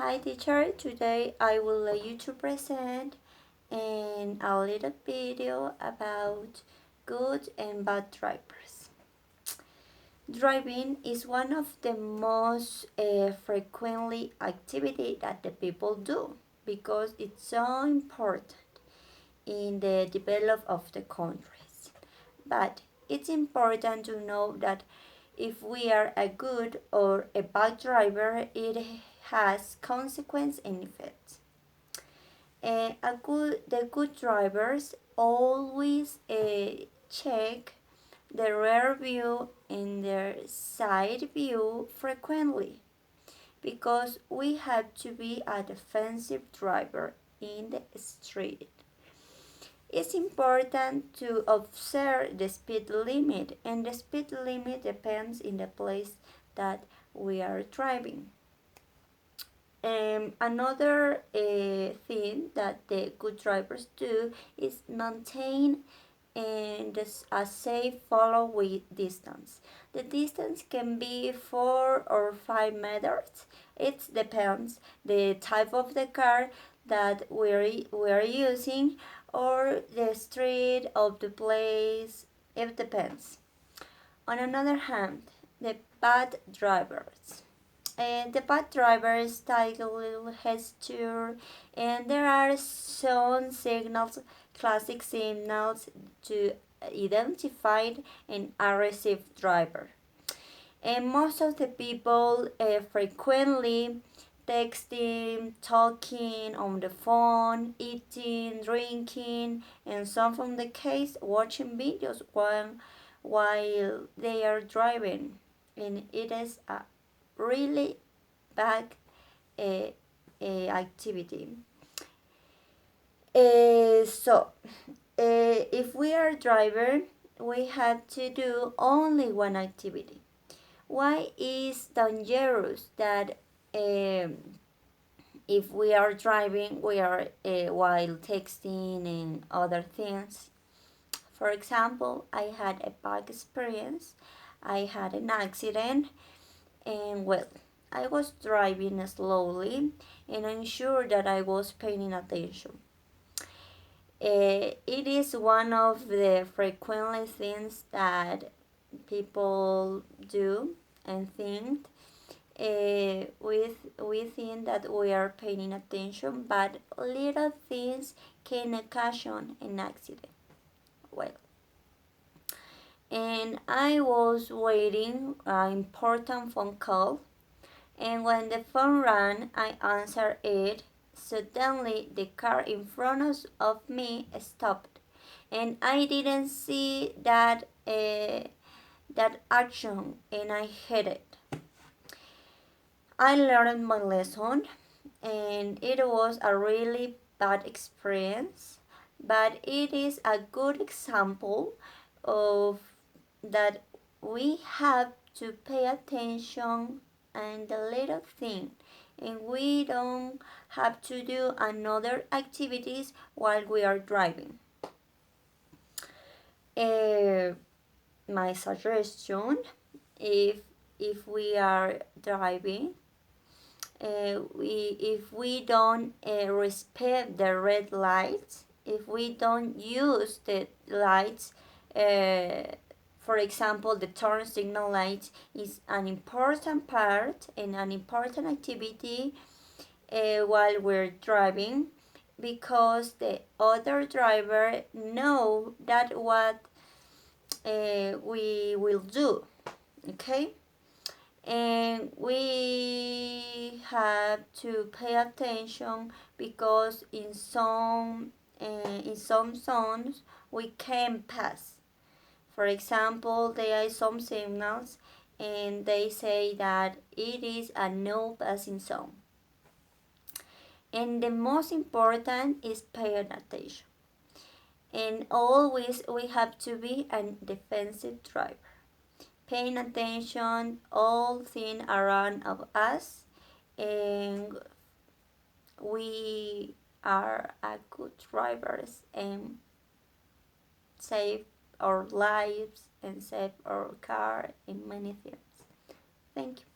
Hi teacher, today I will let you to present in a little video about good and bad drivers. Driving is one of the most frequently activity that the people do because it's so important in the development of the countries. But it's important to know that if we are a good or a bad driver, it has consequence and effects. The good drivers always check the rear view and their side view frequently because we have to be a defensive driver in the street. It's important to observe the speed limit, and the speed limit depends in the place that we are driving. Another thing that the good drivers do is maintain a safe follow distance. The distance can be 4 or 5 meters. It depends the type of the car that we're using or the street of the place. It depends. On another hand, the bad drivers. And the bad drivers title gesture, and there are some signals, classic signals to identify an aggressive driver. And most of the people frequently texting, talking on the phone, eating, drinking, and some from the case watching videos while they are driving. And it is a really bad uh, activity. If we are driver, we have to do only one activity. Why is dangerous that if we are driving, we are while texting and other things? For example, I had a bad experience. I had an accident, and well, I was driving slowly and I'm sure that I was paying attention. It is one of the frequently things that people do and think. We think that we are paying attention, but little things can occasion an accident. Well, and I was waiting an important phone call, and when the phone rang, I answered it. Suddenly, the car in front of me stopped, and I didn't see that action, and I hit it. I learned my lesson, and it was a really bad experience, but it is a good example of that we have to pay attention and the little thing, and we don't have to do another activities while we are driving. Uh, my suggestion, if if we are driving, if we don't respect the red lights, if we don't use the lights, for example, the turn signal light is an important part and an important activity while we're driving because the other driver know that what we will do. Okay, and we have to pay attention because in some zones we can pass. For example, there are some signals and they say that it is a no passing zone. And the most important is paying attention. And always we have to be a defensive driver, paying attention all things around of us, and we are a good drivers and save our lives and save our car and many things. Thank you.